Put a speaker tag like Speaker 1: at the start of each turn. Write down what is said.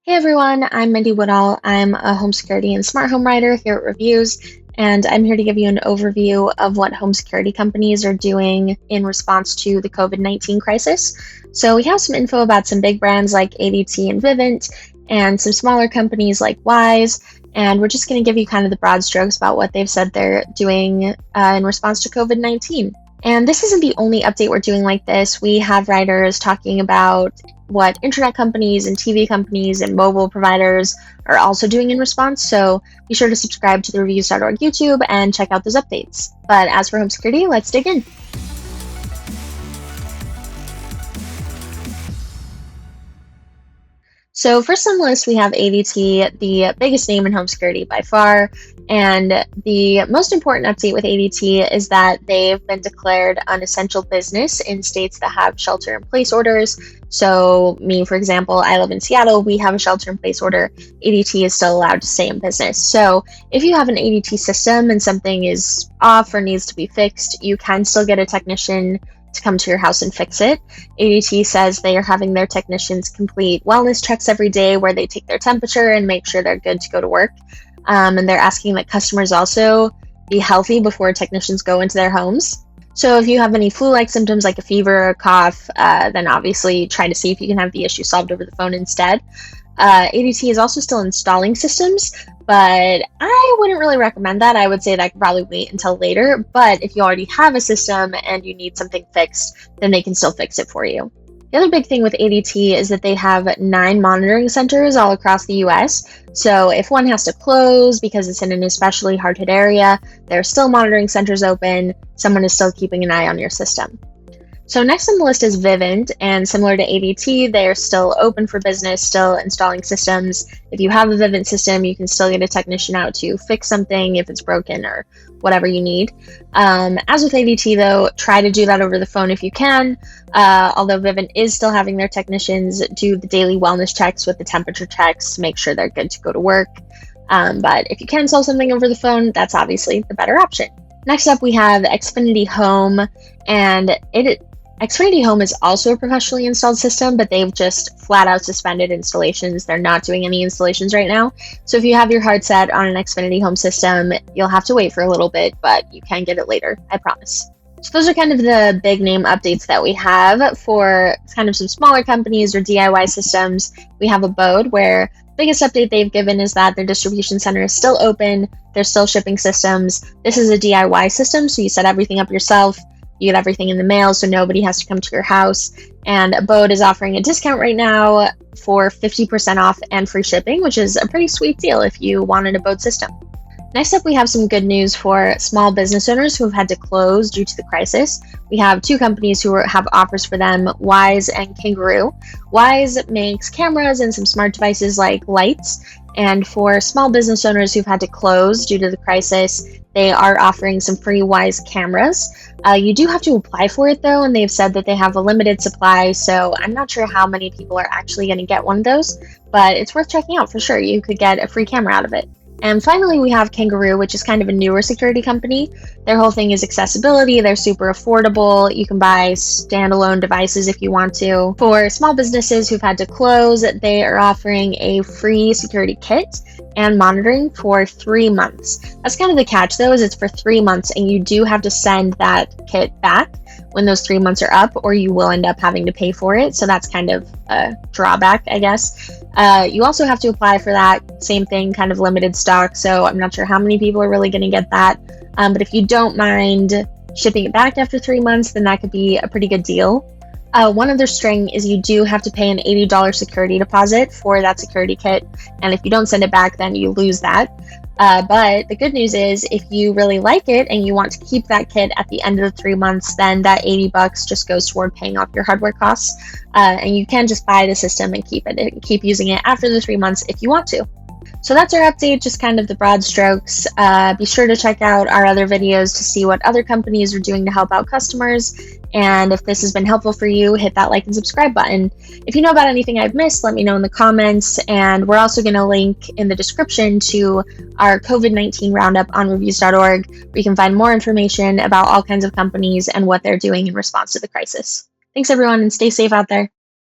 Speaker 1: Hey everyone, I'm Mindy. I'm a home security and smart home writer here at Reviews, and I'm here to give you an overview of what home security companies are doing in response to the COVID-19 crisis. So we have some info about some big brands like ADT and Vivint, and some smaller companies like Wyze, and we're just going to give you kind of the broad strokes about what they've said they're doing in response to COVID-19. And this isn't the only update we're doing like this. We have writers talking about what internet companies and TV companies and mobile providers are also doing in response. So be sure to subscribe to the reviews.org YouTube and check out those updates. But as for home security, let's dig in. So first on the list, we have ADT, the biggest name in home security by far. And the most important update with ADT is that they've been declared an essential business in states that have shelter-in-place orders. So me, for example, I live in Seattle. We have a shelter-in-place order. ADT is still allowed to stay in business. So if you have an ADT system and something is off or needs to be fixed, you can still get a technician to come to your house and fix it. ADT says they are having their technicians complete wellness checks every day where they take their temperature and make sure they're good to go to work. And they're asking that customers also be healthy before technicians go into their homes. So if you have any flu-like symptoms like a fever or a cough, then obviously try to see if you can have the issue solved over the phone instead. ADT is also still installing systems, but I wouldn't really recommend that. I would say that could probably wait until later, but if you already have a system and you need something fixed, then they can still fix it for you. The other big thing with ADT is that they have 9 monitoring centers all across the US. So if one has to close because it's in an especially hard-hit area, there are still monitoring centers open. Someone is still keeping an eye on your system. So next on the list is Vivint, and similar to ADT, they are still open for business, still installing systems. If you have a Vivint system, you can still get a technician out to fix something if it's broken or whatever you need. As with ADT though, try to do that over the phone if you can, although Vivint is still having their technicians do the daily wellness checks with the temperature checks to make sure they're good to go to work. But if you can solve something over the phone, that's obviously the better option. Next up, we have Xfinity Home, and Xfinity Home is also a professionally installed system, but they've just flat out suspended installations. They're not doing any installations right now. So if you have your heart set on an Xfinity Home system, you'll have to wait for a little bit, but you can get it later, I promise. So those are kind of the big name updates that we have for kind of some smaller companies or DIY systems. We have Abode, where the biggest update they've given is that their distribution center is still open. They're still shipping systems. This is a DIY system, so you set everything up yourself. You get everything in the mail, so nobody has to come to your house. And Abode is offering a discount right now for 50% off and free shipping, which is a pretty sweet deal if you want an Abode system. Next up, we have some good news for small business owners who have had to close due to the crisis. We have 2 companies who have offers for them, Wyze and Kangaroo. Wyze makes cameras and some smart devices like lights. And for small business owners who've had to close due to the crisis, they are offering some free Wyze cameras. You do have to apply for it though, and they've said that they have a limited supply, so I'm not sure how many people are actually going to get one of those, but it's worth checking out for sure. You could get a free camera out of it. And finally, we have Kangaroo, which is kind of a newer security company. Their whole thing is accessibility. They're super affordable. You can buy standalone devices if you want to. For small businesses who've had to close, they are offering a free security kit and monitoring for 3 months. That's kind of the catch though, is it's for 3 months, and you do have to send that kit back when those 3 months are up, or you will end up having to pay for it. So that's kind of a drawback, I guess. You also have to apply for that. Same thing, kind of limited stock. So I'm not sure how many people are really going to get that. But if you don't mind shipping it back after 3 months, then that could be a pretty good deal. One other string is you do have to pay an $80 security deposit for that security kit. And if you don't send it back, then you lose that. But the good news is if you really like it and you want to keep that kit at the end of the 3 months, then that $80 just goes toward paying off your hardware costs. And you can just buy the system and keep it and keep using it after the 3 months if you want to. So that's our update, just kind of the broad strokes. Be sure to check out our other videos to see what other companies are doing to help out customers. And if this has been helpful for you, hit that like and subscribe button. If you know about anything I've missed, let me know in the comments. And we're also going to link in the description to our COVID-19 roundup on reviews.org, where you can find more information about all kinds of companies and what they're doing in response to the crisis. Thanks everyone, and stay safe out there.